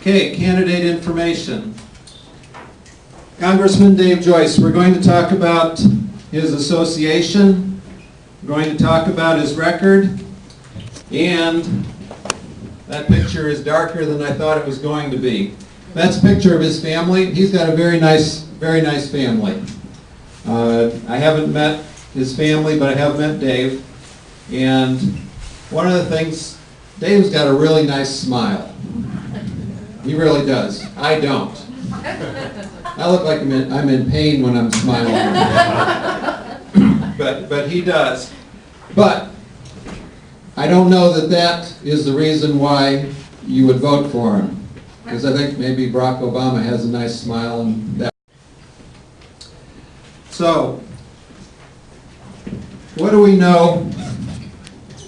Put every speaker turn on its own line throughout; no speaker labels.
Okay, candidate information. Congressman Dave Joyce, we're going to talk about his association, we're going to talk about his record, and that picture is darker than I thought it was going to be. That's a picture of his family. He's got a very nice family. I haven't met his family, but I have met Dave. And one of the things, Dave's got a really nice smile. He really does. I don't. I look like I'm in pain when I'm smiling. but he does. But I don't know that that is the reason why you would vote for him. Because I think maybe Barack Obama has a nice smile and that. So, what do we know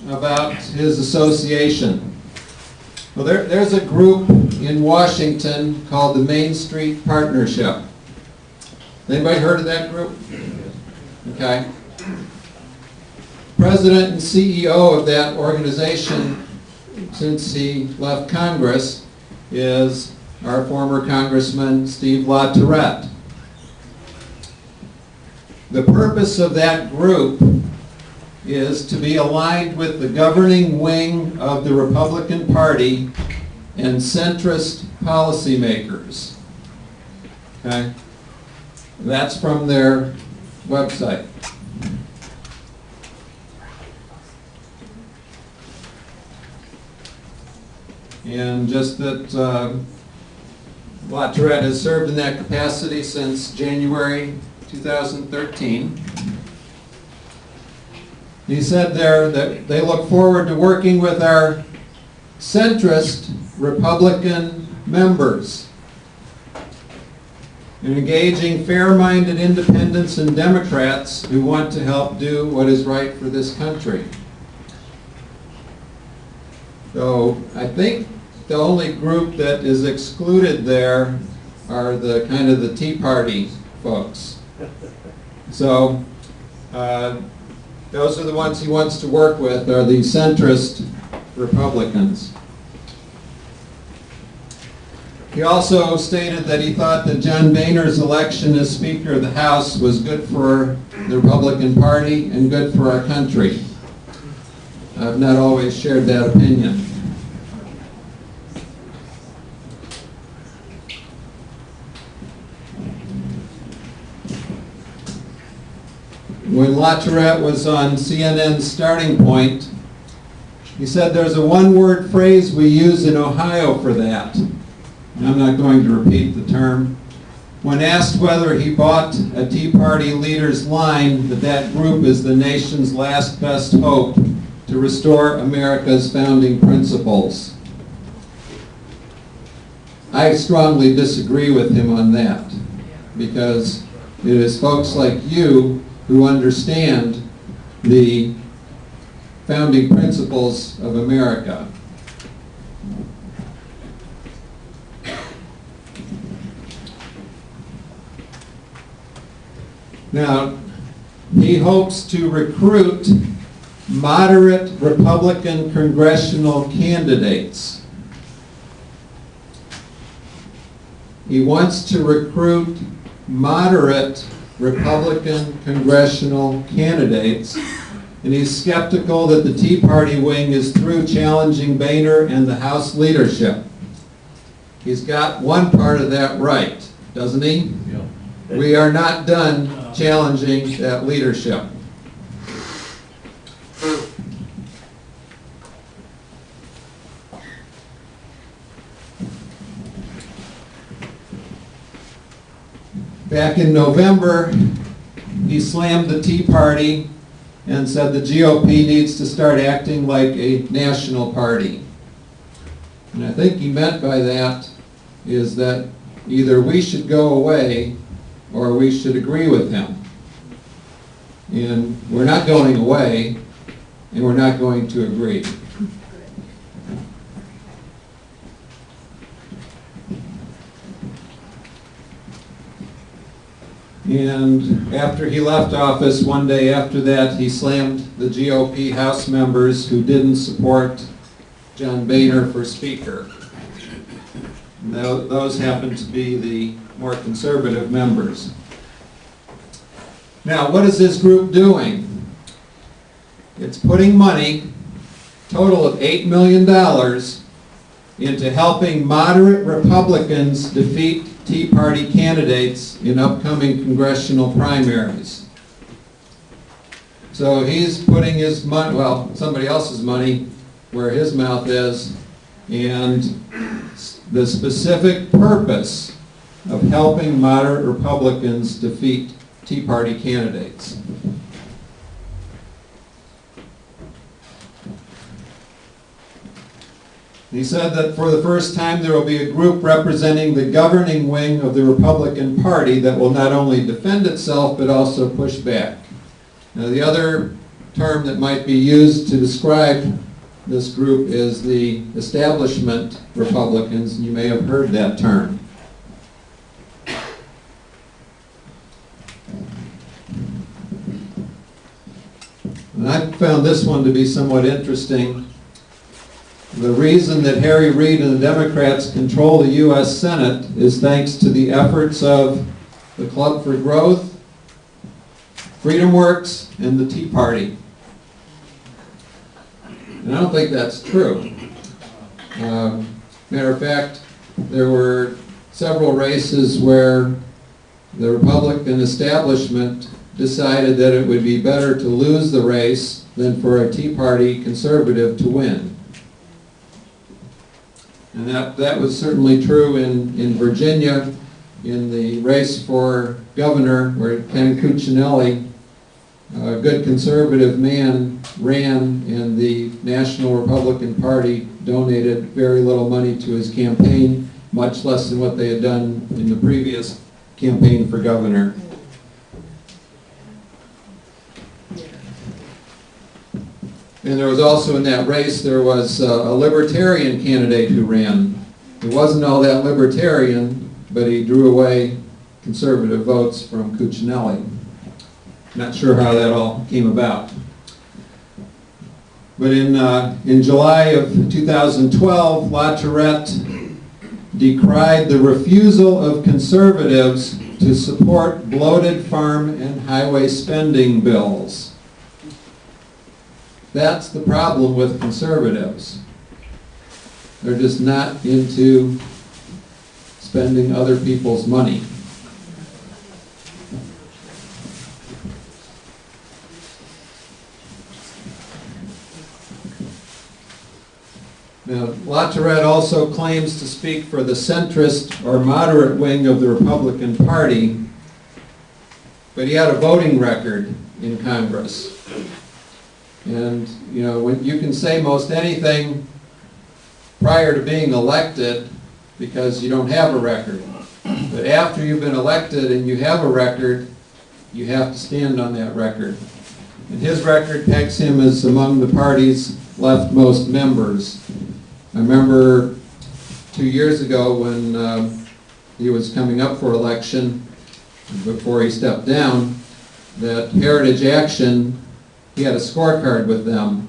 about his association? Well, there's a group in Washington called the Main Street Partnership. Anybody heard of that group? Okay. President and CEO of that organization, since he left Congress, is our former Congressman Steve LaTourette. The purpose of that group is to be aligned with the governing wing of the Republican Party and centrist policymakers. Okay? That's from their website. And just that LaTourette has served in that capacity since January 2013. He said there that they look forward to working with our centrist Republican members and engaging fair-minded independents and Democrats who want to help do what is right for this country. So I think the only group that is excluded there are the kind of the Tea Party folks. So those are the ones he wants to work with, are the centrist Republicans. He also stated that he thought that John Boehner's election as Speaker of the House was good for the Republican Party and good for our country. I've not always shared that opinion. When LaTourette was on CNN's Starting Point, he said there's a one-word phrase we use in Ohio for that. And I'm not going to repeat the term. When asked whether he bought a Tea Party leader's line that that group is the nation's last best hope to restore America's founding principles. I strongly disagree with him on that, because it is folks like you who understand the founding principles of America. Now, he hopes to recruit moderate Republican congressional candidates. He wants to recruit moderate Republican congressional candidates, and he's skeptical that the Tea Party wing is through challenging Boehner and the House leadership. He's got one part of that right, doesn't he? Yeah. We are not done challenging that leadership. Back in November, he slammed the Tea Party and said the GOP needs to start acting like a national party. And I think he meant by that is that either we should go away or we should agree with him. And we're not going away, and we're not going to agree. And after he left office, one day after that, he slammed the GOP House members who didn't support John Boehner for Speaker. Those happen to be the more conservative members. Now, what is this group doing? It's putting money, total of $8 million, into helping moderate Republicans defeat Tea Party candidates in upcoming congressional primaries. So he's putting his money, well, somebody else's money, where his mouth is, and the specific purpose of helping moderate Republicans defeat Tea Party candidates. He said that for the first time there will be a group representing the governing wing of the Republican Party that will not only defend itself but also push back. Now, the other term that might be used to describe this group is the establishment Republicans, and you may have heard that term. And I found this one to be somewhat interesting. The reason that Harry Reid and the Democrats control the U.S. Senate is thanks to the efforts of the Club for Growth, Freedom Works, and the Tea Party. And I don't think that's true. Matter of fact, there were several races where the Republican establishment decided that it would be better to lose the race than for a Tea Party conservative to win. And that was certainly true in Virginia, in the race for governor, where Ken Cuccinelli, a good conservative man, ran, and the National Republican Party donated very little money to his campaign, much less than what they had done in the previous campaign for governor. And there was also in that race, there was a libertarian candidate who ran. He wasn't all that libertarian, but he drew away conservative votes from Cuccinelli. Not sure how that all came about. But in July of 2012, La Tourette decried the refusal of conservatives to support bloated farm and highway spending bills. That's the problem with conservatives. They're just not into spending other people's money. Now, La Tourette also claims to speak for the centrist or moderate wing of the Republican Party, but he had a voting record in Congress. And, you know, when you can say most anything prior to being elected because you don't have a record. But after you've been elected and you have a record, you have to stand on that record. And his record pegs him as among the party's leftmost members. I remember 2 years ago when he was coming up for election, before he stepped down, that Heritage Action, he had a scorecard with them,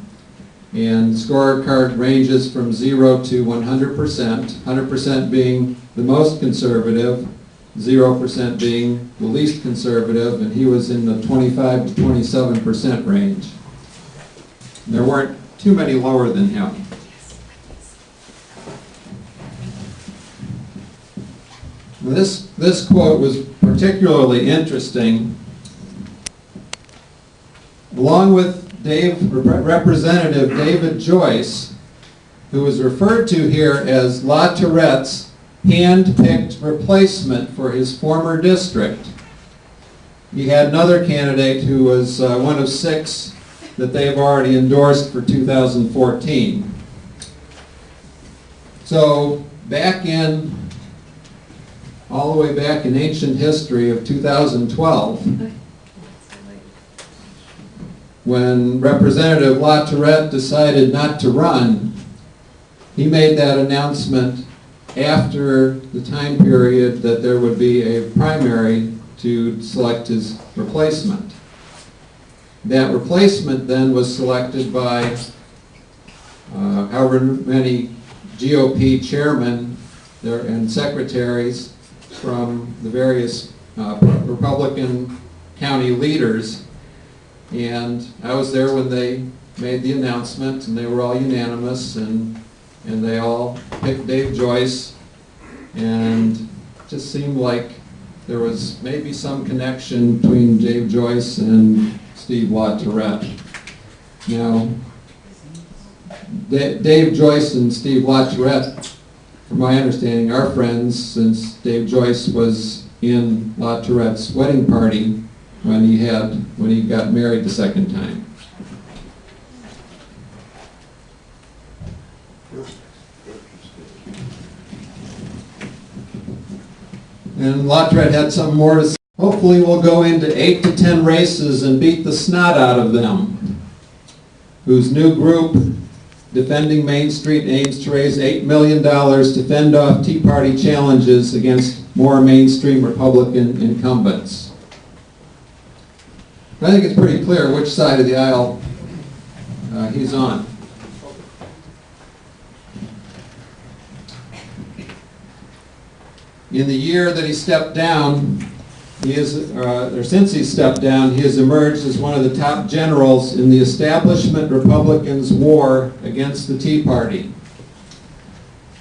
and the scorecard ranges from 0 to 100%, 100% being the most conservative, 0% being the least conservative, and he was in the 25 to 27% range. And there weren't too many lower than him. Now this quote was particularly interesting. Along with Representative David Joyce, who is referred to here as La Tourette's hand-picked replacement for his former district. He had another candidate who was one of 6 that they've already endorsed for 2014. So all the way back in ancient history of 2012, when Representative La Tourette decided not to run, he made that announcement after the time period that there would be a primary to select his replacement. That replacement then was selected by however many GOP chairmen and secretaries from the various Republican county leaders. And I was there when they made the announcement, and they were all unanimous, and they all picked Dave Joyce, and it just seemed like there was maybe some connection between Dave Joyce and Steve LaTourette. Now, Dave Joyce and Steve LaTourette, from my understanding, are friends, since Dave Joyce was in LaTourette's wedding party when he got married the second time. And LaTourette had some more to say. Hopefully we'll go into 8 to 10 races and beat the snot out of them, whose new group, Defending Main Street, aims to raise $8 million to fend off Tea Party challenges against more mainstream Republican incumbents. I think it's pretty clear which side of the aisle he's on. In the year that he stepped down, since he stepped down, he has emerged as one of the top generals in the establishment Republicans' war against the Tea Party.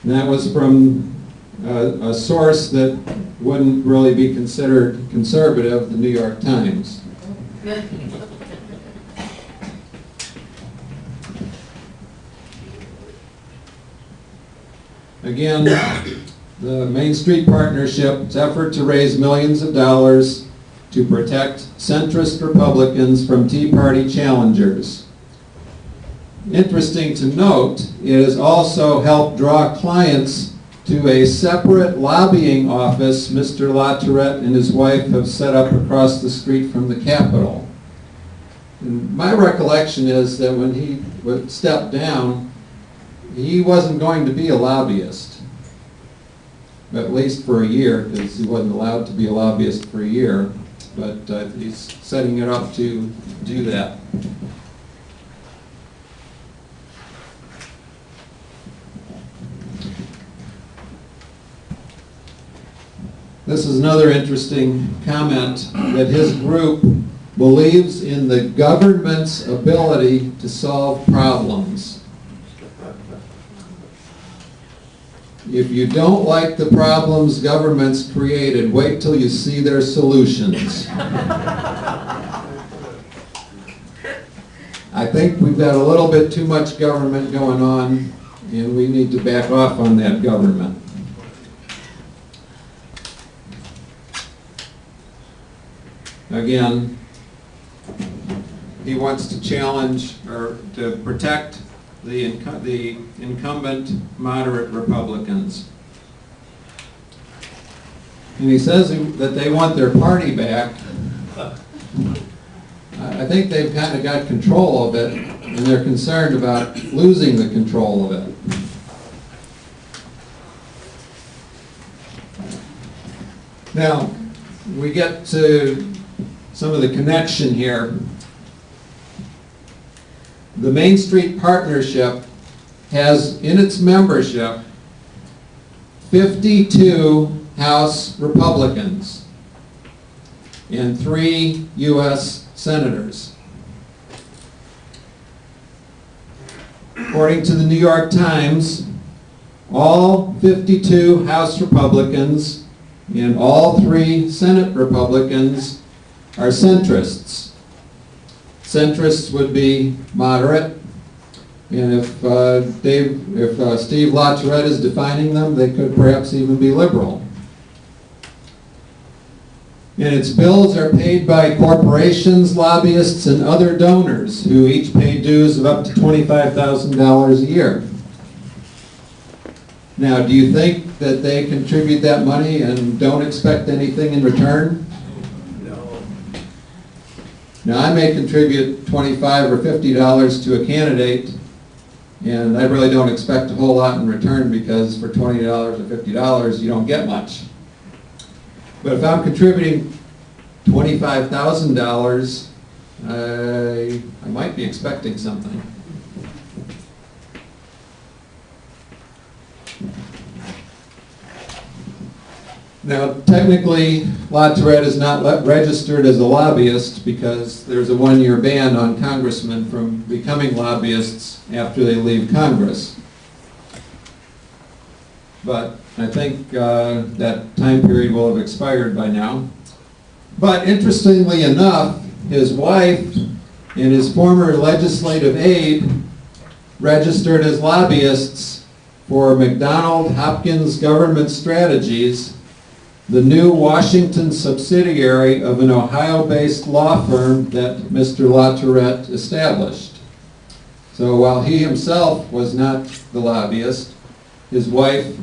And that was from a source that wouldn't really be considered conservative, the New York Times. Again, the Main Street Partnership's effort to raise millions of dollars to protect centrist Republicans from Tea Party challengers. Interesting to note, it has also helped draw clients to a separate lobbying office Mr. LaTourette and his wife have set up across the street from the Capitol. And my recollection is that when he stepped down, he wasn't going to be a lobbyist, at least for a year, because he wasn't allowed to be a lobbyist for a year, but he's setting it up to do that. This is another interesting comment, that his group believes in the government's ability to solve problems. If you don't like the problems government's created, wait till you see their solutions. I think we've got a little bit too much government going on, and we need to back off on that government. Again, he wants to challenge or to protect the incumbent moderate Republicans. And he says that they want their party back. I think they've kind of got control of it, and they're concerned about losing the control of it. Now, we get to some of the connection here. The Main Street Partnership has in its membership 52 House Republicans and 3 U.S. Senators. According to the New York Times, all 52 House Republicans and all 3 Senate Republicans are centrists. Centrists would be moderate, and if Steve LaTourette is defining them, they could perhaps even be liberal. And its bills are paid by corporations, lobbyists, and other donors who each pay dues of up to $25,000 a year. Now, do you think that they contribute that money and don't expect anything in return? Now, I may contribute $25 or $50 to a candidate, and I really don't expect a whole lot in return, because for $20 or $50, you don't get much. But if I'm contributing $25,000, I might be expecting something. Now, technically, La Tourette is not registered as a lobbyist because there's a one-year ban on congressmen from becoming lobbyists after they leave Congress. But I think that time period will have expired by now. But interestingly enough, his wife and his former legislative aide registered as lobbyists for McDonald Hopkins Government Strategies, the new Washington subsidiary of an Ohio-based law firm that Mr. La Tourette established. So while he himself was not the lobbyist, his wife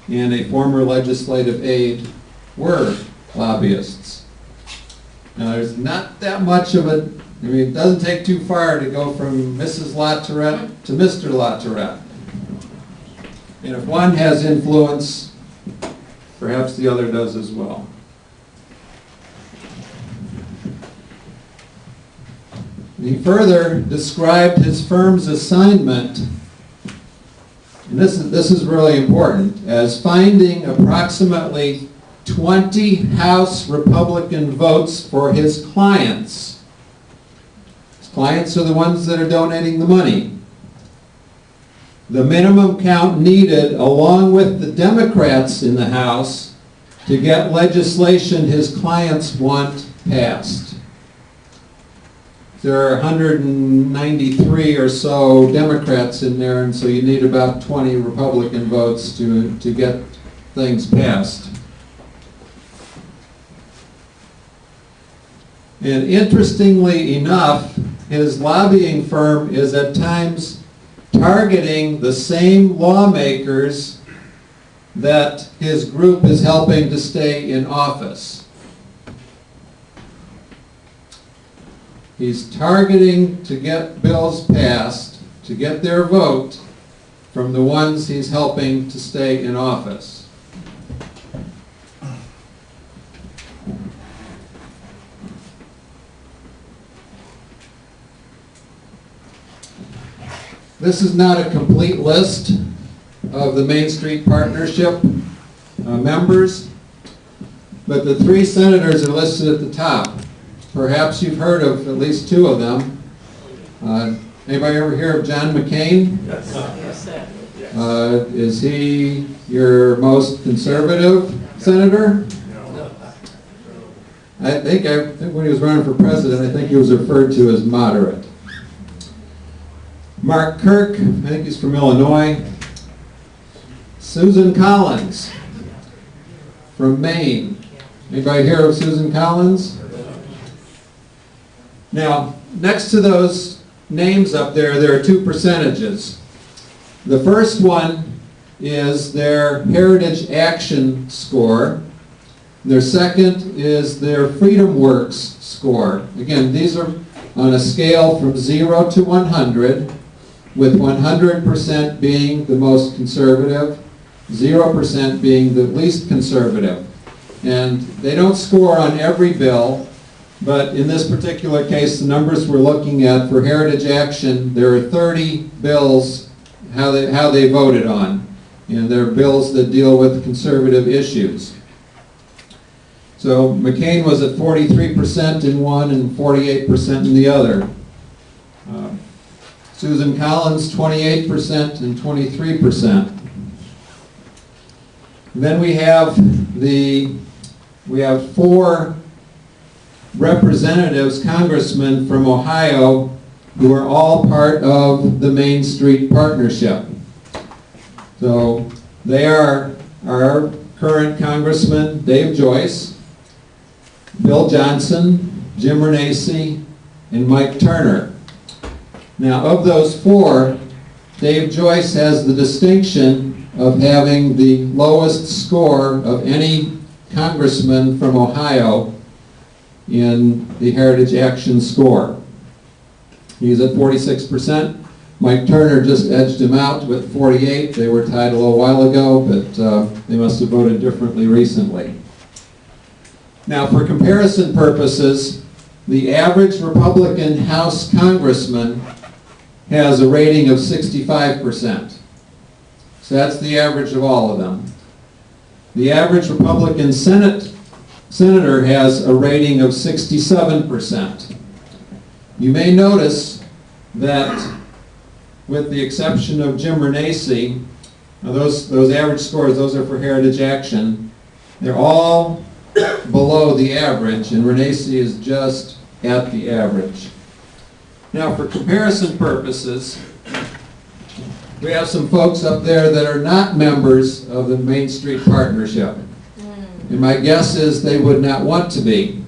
and a former legislative aide were lobbyists. Now there's not that much of a, I mean, it doesn't take too far to go from Mrs. La Tourette to Mr. La Tourette. And if one has influence, perhaps the other does as well. He further described his firm's assignment, and this is really important, as finding approximately 20 House Republican votes for his clients. His clients are the ones that are donating the money. The minimum count needed, along with the Democrats in the House, to get legislation his clients want passed. There are 193 or so Democrats in there, and so you need about 20 Republican votes to get things passed. And interestingly enough, his lobbying firm is at times targeting the same lawmakers that his group is helping to stay in office. He's targeting to get bills passed, to get their vote from the ones he's helping to stay in office. This is not a complete list of the Main Street Partnership members, but the three senators are listed at the top. Perhaps you've heard of at least two of them. Anybody ever hear of John McCain? Yes. Is he your most conservative senator? No. I think when he was running for president, I think he was referred to as moderate. Mark Kirk, I think he's from Illinois. Susan Collins from Maine. Anybody hear of Susan Collins? Now, next to those names up there are two percentages. The first one is their Heritage Action score. Their second is their Freedom Works score. Again, these are on a scale from 0 to 100, with 100% being the most conservative, 0% being the least conservative. And they don't score on every bill, but in this particular case, the numbers we're looking at for Heritage Action, there are 30 bills how they voted on. And they're bills that deal with conservative issues. So McCain was at 43% in one and 48% in the other. Susan Collins, 28% and 23%. Then we have four representatives, congressmen from Ohio, who are all part of the Main Street Partnership. So they are our current Congressman Dave Joyce, Bill Johnson, Jim Renacci, and Mike Turner. Now, of those four, Dave Joyce has the distinction of having the lowest score of any congressman from Ohio in the Heritage Action score. He's at 46%. Mike Turner just edged him out with 48. They were tied a little while ago, but they must have voted differently recently. Now, for comparison purposes, the average Republican House congressman has a rating of 65%. So that's the average of all of them. The average Republican senator has a rating of 67%. You may notice that with the exception of Jim Renacci, those average scores, those are for Heritage Action, they're all below the average, and Renacci is just at the average. Now, for comparison purposes, we have some folks up there that are not members of the Main Street Partnership. And my guess is they would not want to be.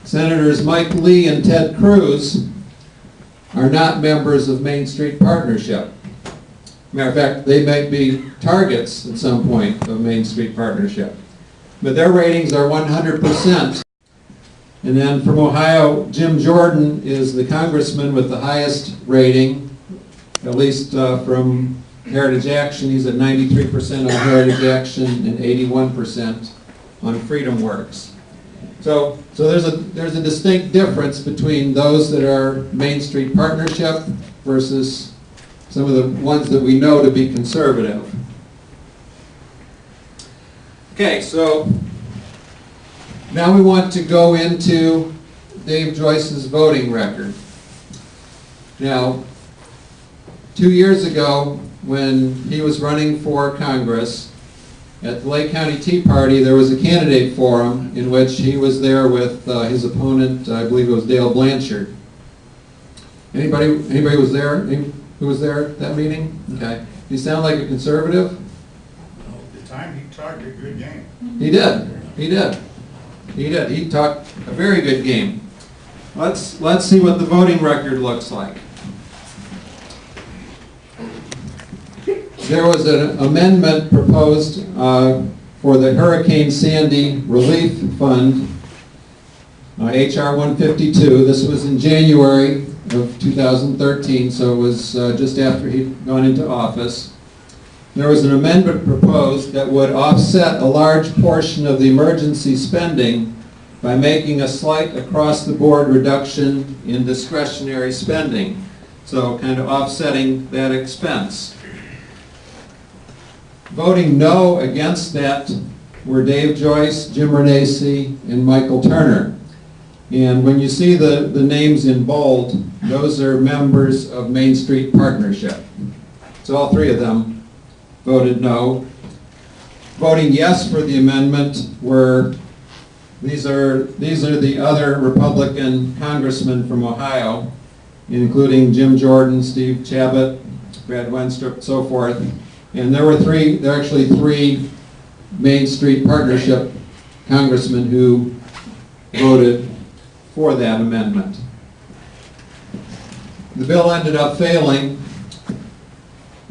Senators Mike Lee and Ted Cruz are not members of Main Street Partnership. Matter of fact, they might be targets at some point of Main Street Partnership. But their ratings are 100%. And then from Ohio, Jim Jordan is the congressman with the highest rating, at least from Heritage Action. He's at 93% on Heritage Action and 81% on Freedom Works. So there's a distinct difference between those that are Main Street Partnership versus some of the ones that we know to be conservative. Okay, so now we want to go into Dave Joyce's voting record. Now, 2 years ago, when he was running for Congress, at the Lake County Tea Party, there was a candidate forum in which he was there with his opponent, I believe it was Dale Blanchard. Anybody was there? Who was there at that meeting? Okay. He sound like a conservative?
Well, at the time he talked a good game.
He did. He talked a very good game. Let's see what the voting record looks like. There was an amendment proposed for the Hurricane Sandy Relief Fund, H.R. 152. This was in January of 2013, so it was just after he'd gone into office. There was an amendment proposed that would offset a large portion of the emergency spending by making a slight across-the-board reduction in discretionary spending, so kind of offsetting that expense. Voting no against that were Dave Joyce, Jim Renacci, and Michael Turner. And when you see the names in bold, those are members of Main Street Partnership. So all three of them voted no. Voting yes for the amendment were, these are the other Republican congressmen from Ohio, including Jim Jordan, Steve Chabot, Brad Wenstrup, so forth. And there are actually three Main Street Partnership congressmen who voted for that amendment. The bill ended up failing,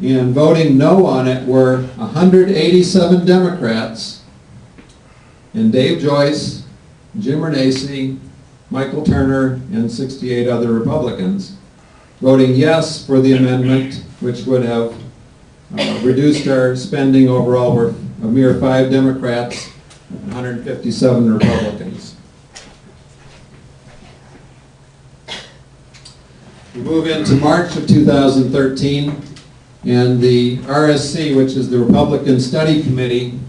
and voting no on it were 187 Democrats and Dave Joyce, Jim Renacci, Michael Turner, and 68 other Republicans. Voting yes for the amendment, which would have reduced our spending overall, were a mere 5 Democrats, 157 Republicans. We move into March of 2013, and the RSC, which is the Republican Study Committee,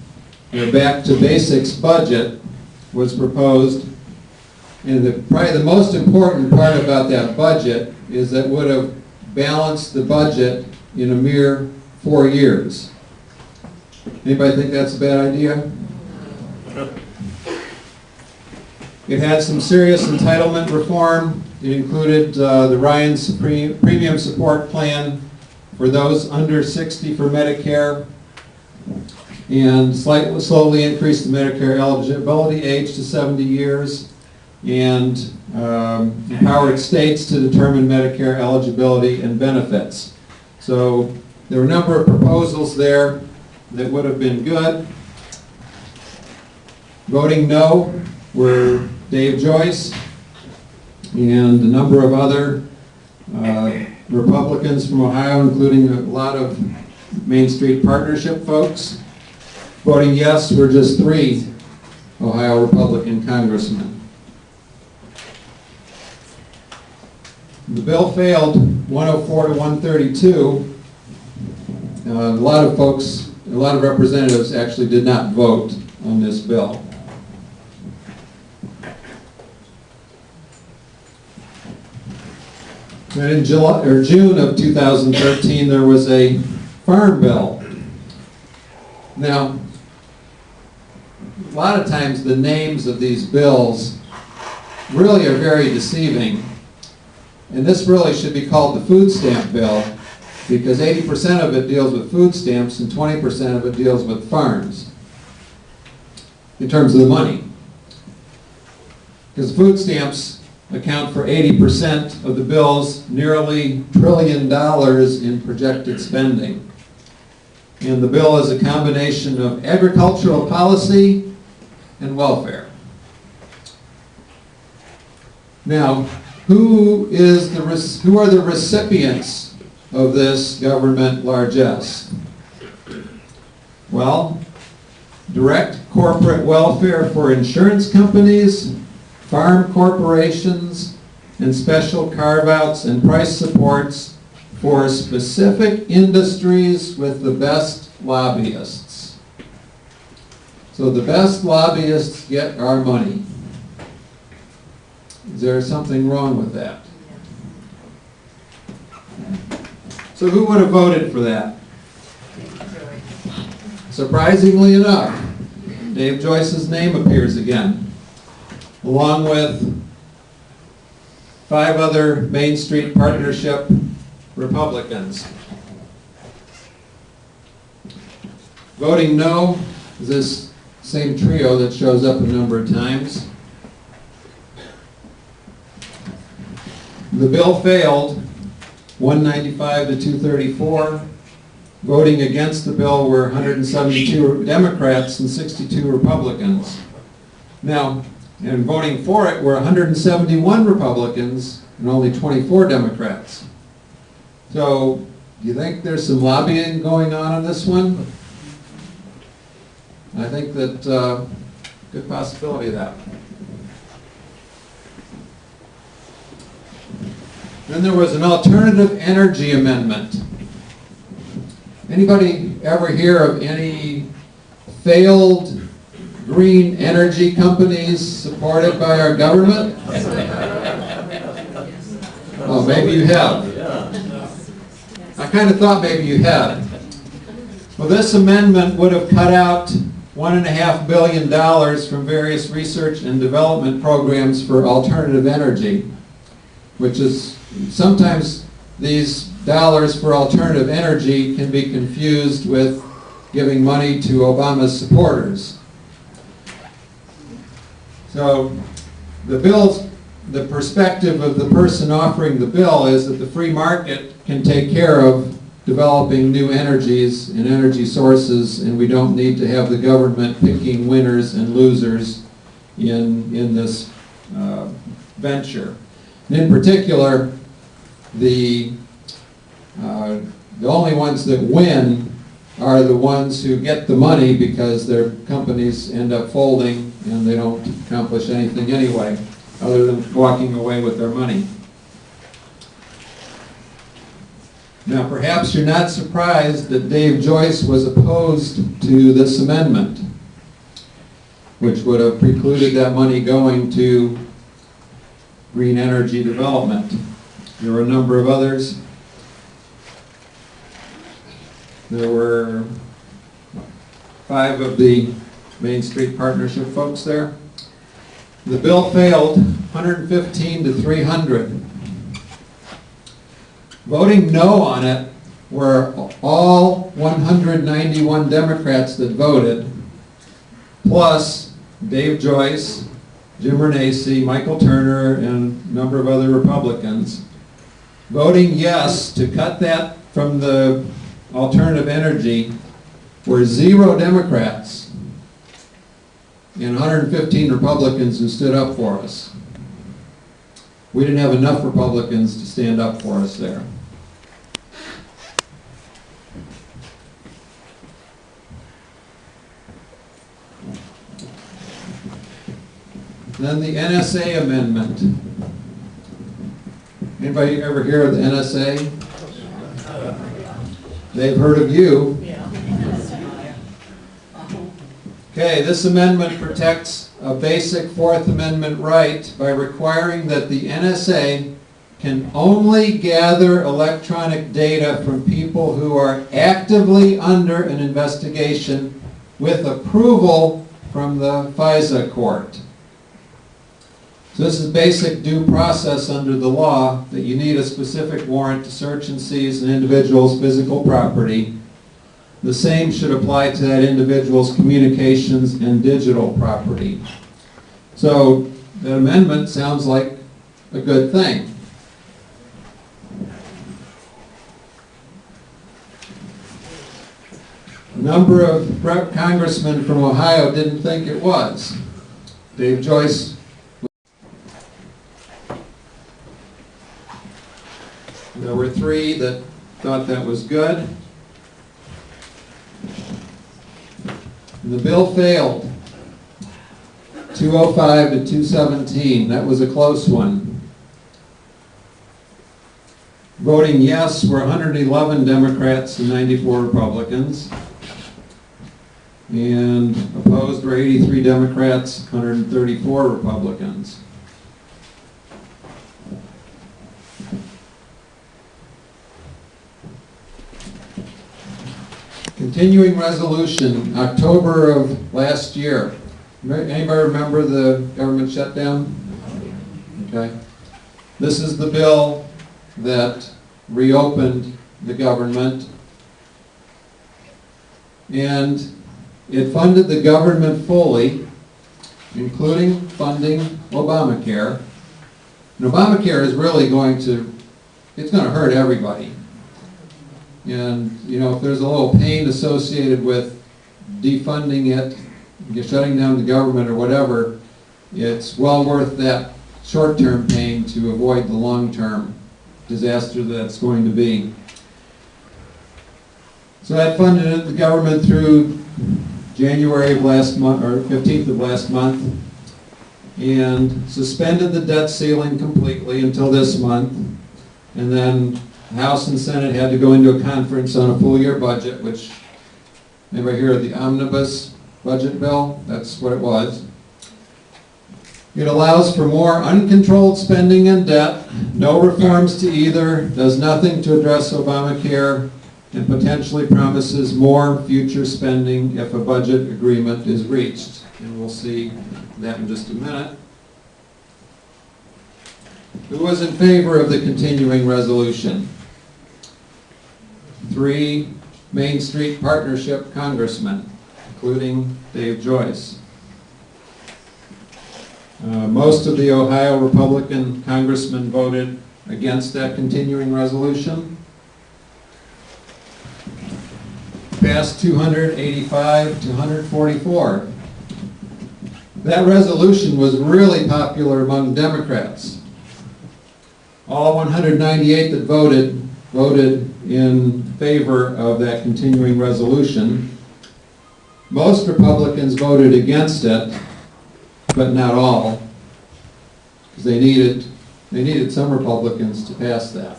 their Back to Basics budget was proposed. And probably the most important part about that budget is that it would have balanced the budget in a mere 4 years. Anybody think that's a bad idea? It had some serious entitlement reform. It included the Ryan Premium Support Plan for those under 60 for Medicare, and slowly increased the Medicare eligibility age to 70 years, and empowered states to determine Medicare eligibility and benefits. So there were a number of proposals there that would have been good. Voting no were Dave Joyce and a number of other Republicans from Ohio, including a lot of Main Street Partnership folks. Voting yes were just 3 Ohio Republican congressmen. The bill failed 104 to 132. A lot of folks a lot of representatives actually did not vote on this bill. And in June of 2013, there was a farm bill. Now, a lot of times the names of these bills really are very deceiving. And this really should be called the food stamp bill, because 80% of it deals with food stamps and 20% of it deals with farms in terms of the money. Because food stamps account for 80% of the bill's nearly $1 trillion in projected spending. And the bill is a combination of agricultural policy and welfare. Now, who are the recipients of this government largesse? Well, direct corporate welfare for insurance companies, farm corporations, and special carve-outs and price supports for specific industries with the best lobbyists. So the best lobbyists get our money. Is there something wrong with that? So who would have voted for that? Surprisingly enough, Dave Joyce's name appears again, along with 5 other Main Street Partnership Republicans. Voting no is this same trio that shows up a number of times. The bill failed, 195 to 234. Voting against the bill were 172 Democrats and 62 Republicans. Now, and voting for it were 171 Republicans and only 24 Democrats. So, do you think there's some lobbying going on this one? I think that good possibility of that. Then there was an alternative energy amendment. Anybody ever hear of any failed green energy companies supported by our government? Oh, maybe you have. I kind of thought maybe you had. Well, this amendment would have cut out $1.5 billion from various research and development programs for alternative energy, which is sometimes these dollars for alternative energy can be confused with giving money to Obama's supporters. So the perspective of the person offering the bill is that the free market can take care of developing new energies and energy sources, and we don't need to have the government picking winners and losers in this venture. And in particular, the only ones that win are the ones who get the money because their companies end up folding and they don't accomplish anything anyway, other than walking away with their money. Now, perhaps you're not surprised that Dave Joyce was opposed to this amendment, which would have precluded that money going to green energy development. There were a number of others. There were 5 of the Main Street Partnership folks there. The bill failed 115 to 300. Voting no on it were all 191 Democrats that voted, plus Dave Joyce, Jim Renacci, Michael Turner, and a number of other Republicans. Voting yes to cut that from the alternative energy were 0 Democrats and 115 Republicans who stood up for us. We didn't have enough Republicans to stand up for us there. Then the NSA amendment. Anybody ever hear of the NSA? They've heard of you. Okay, this amendment protects a basic Fourth Amendment right by requiring that the NSA can only gather electronic data from people who are actively under an investigation with approval from the FISA court. So this is basic due process under the law, that you need a specific warrant to search and seize an individual's physical property. The same should apply to that individual's communications and digital property. So that amendment sounds like a good thing. A number of congressmen from Ohio didn't think it was. Dave Joyce. There were 3 that thought that was good. And the bill failed. 205 to 217. That was a close one. Voting yes were 111 Democrats and 94 Republicans. And opposed were 83 Democrats, 134 Republicans. Continuing resolution, October of last year. Anybody remember the government shutdown? Okay. This is the bill that reopened the government, and it funded the government fully, including funding Obamacare. And Obamacare is really it's going to hurt everybody. And, you know, if there's a little pain associated with defunding it, shutting down the government or whatever, it's well worth that short-term pain to avoid the long-term disaster that's going to be. So that funded the government through January of last month, or 15th of last month, and suspended the debt ceiling completely until this month. And then House and Senate had to go into a conference on a full-year budget, which, anybody hear of the omnibus budget bill? That's what it was. It allows for more uncontrolled spending and debt, no reforms to either, does nothing to address Obamacare, and potentially promises more future spending if a budget agreement is reached. And we'll see that in just a minute. Who was in favor of the continuing resolution? 3 Main Street Partnership congressmen, including Dave Joyce. Most of the Ohio Republican congressmen voted against that continuing resolution. Passed 285 to 144. That resolution was really popular among Democrats. All 198 that voted in favor of that continuing resolution. Most Republicans voted against it, but not all, because they needed some Republicans to pass that.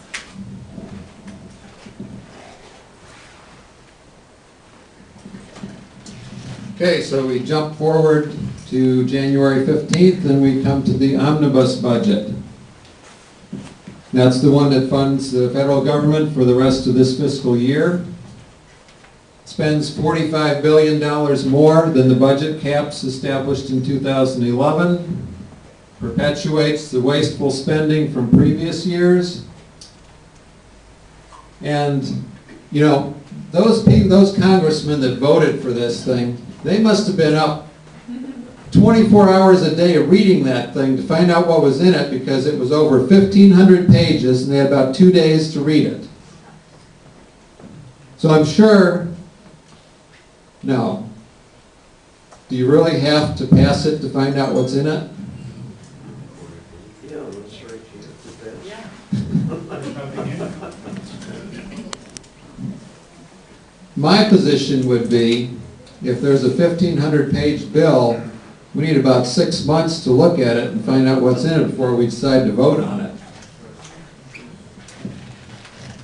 Okay, so we jump forward to January 15th, and we come to the omnibus budget. That's the one that funds the federal government for the rest of this fiscal year. Spends $45 billion more than the budget caps established in 2011. Perpetuates the wasteful spending from previous years. And, you know, those congressmen that voted for this thing, they must have been up 24 hours a day reading that thing to find out what was in it, because it was over 1,500 pages and they had about 2 days to read it. So I'm sure, no. Do you really have to pass it to find out what's in it?
Yeah, that's right.
Yeah.
My position would be, if there's a 1,500-page bill, we need about 6 months to look at it and find out what's in it before we decide to vote on it.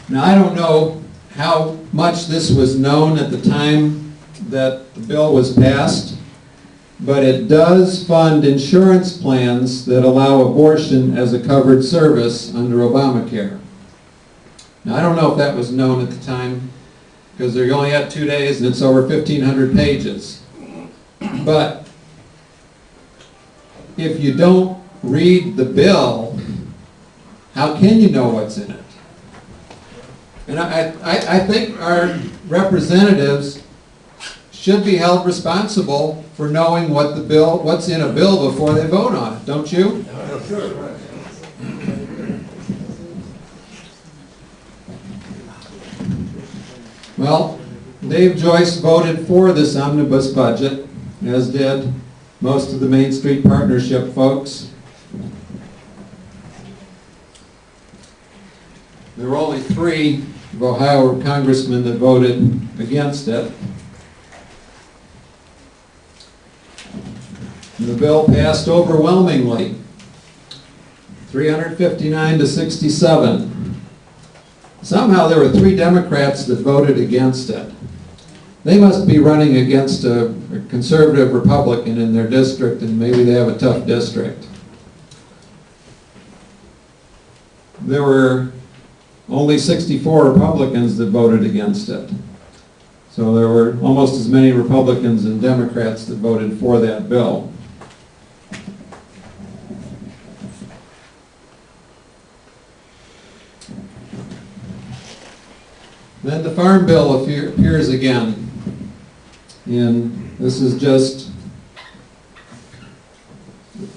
Now, I don't know how much this was known at the time that the bill was passed, but it does fund insurance plans that allow abortion as a covered service under Obamacare. Now, I don't know if that was known at the time, because they only had 2 days and it's over 1,500 pages. But if you don't read the bill, how can you know what's in it? And I think our representatives should be held responsible for knowing what's in a bill before they vote on it, don't you? Well, Dave Joyce voted for this omnibus budget, as did most of the Main Street Partnership folks. There were only 3 of Ohio congressmen that voted against it. And the bill passed overwhelmingly, 359 to 67. Somehow there were 3 Democrats that voted against it. They must be running against a conservative Republican in their district, and maybe they have a tough district. There were only 64 Republicans that voted against it. So there were almost as many Republicans and Democrats that voted for that bill. Then the Farm Bill appears again. And this is just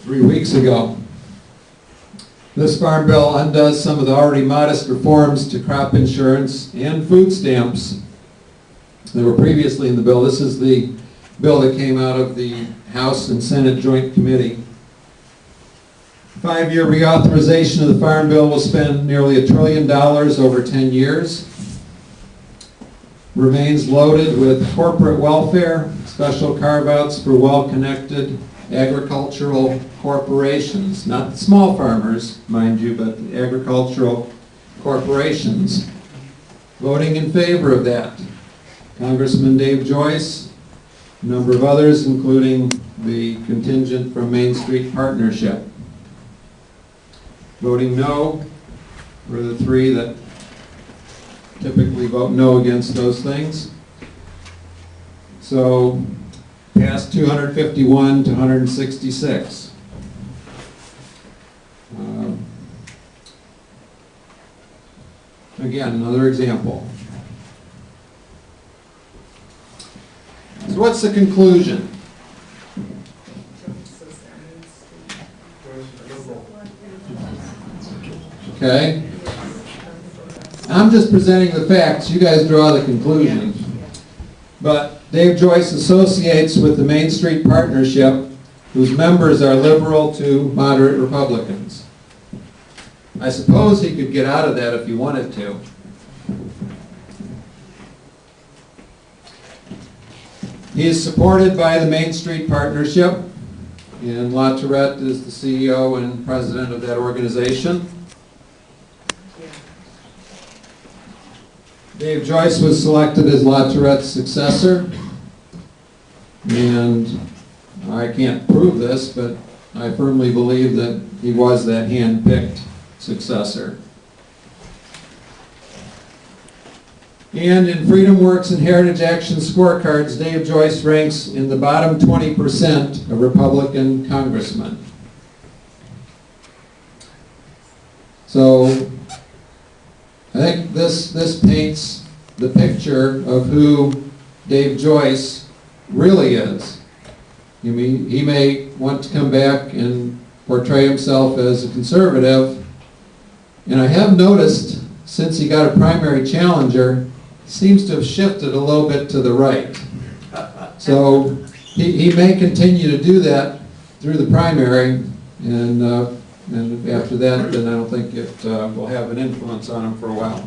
3 weeks ago. This Farm Bill undoes some of the already modest reforms to crop insurance and food stamps that were previously in the bill. This is the bill that came out of the House and Senate Joint Committee. 5-year reauthorization of the Farm Bill will spend nearly $1 trillion over 10 years. Remains loaded with corporate welfare, special carve-outs for well-connected agricultural corporations, not the small farmers, mind you, but the agricultural corporations. Voting in favor of that, Congressman Dave Joyce, a number of others, including the contingent from Main Street Partnership. Voting no were the 3 that typically vote no against those things. So, passed 251 to 166. Again, another example. So what's the conclusion? Okay. I'm just presenting the facts. You guys draw the conclusions. But Dave Joyce associates with the Main Street Partnership, whose members are liberal to moderate Republicans. I suppose he could get out of that if he wanted to. He is supported by the Main Street Partnership, and La Tourette is the CEO and president of that organization. Dave Joyce was selected as La Tourette's successor, and I can't prove this, but I firmly believe that he was that hand-picked successor. And in Freedom Works and Heritage Action scorecards, Dave Joyce ranks in the bottom 20% of Republican congressmen. So I think this paints the picture of who Dave Joyce really is. I mean, he may want to come back and portray himself as a conservative, and I have noticed since he got a primary challenger, he seems to have shifted a little bit to the right. So he may continue to do that through the primary, and after that, then I don't think it will have an influence on him for a while.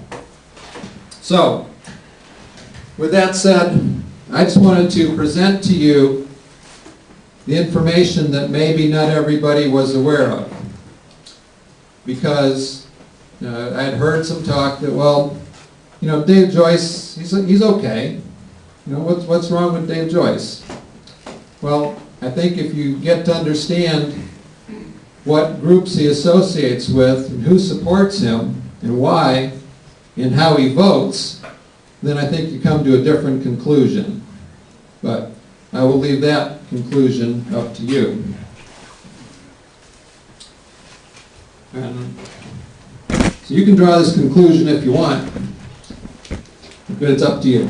So, with that said, I just wanted to present to you the information that maybe not everybody was aware of. Because I had heard some talk that, well, you know, Dave Joyce, he's okay. You know, what's wrong with Dave Joyce? Well, I think if you get to understand what groups he associates with and who supports him and why and how he votes, then I think you come to a different conclusion. But I will leave that conclusion up to you. So you can draw this conclusion if you want, but it's up to you.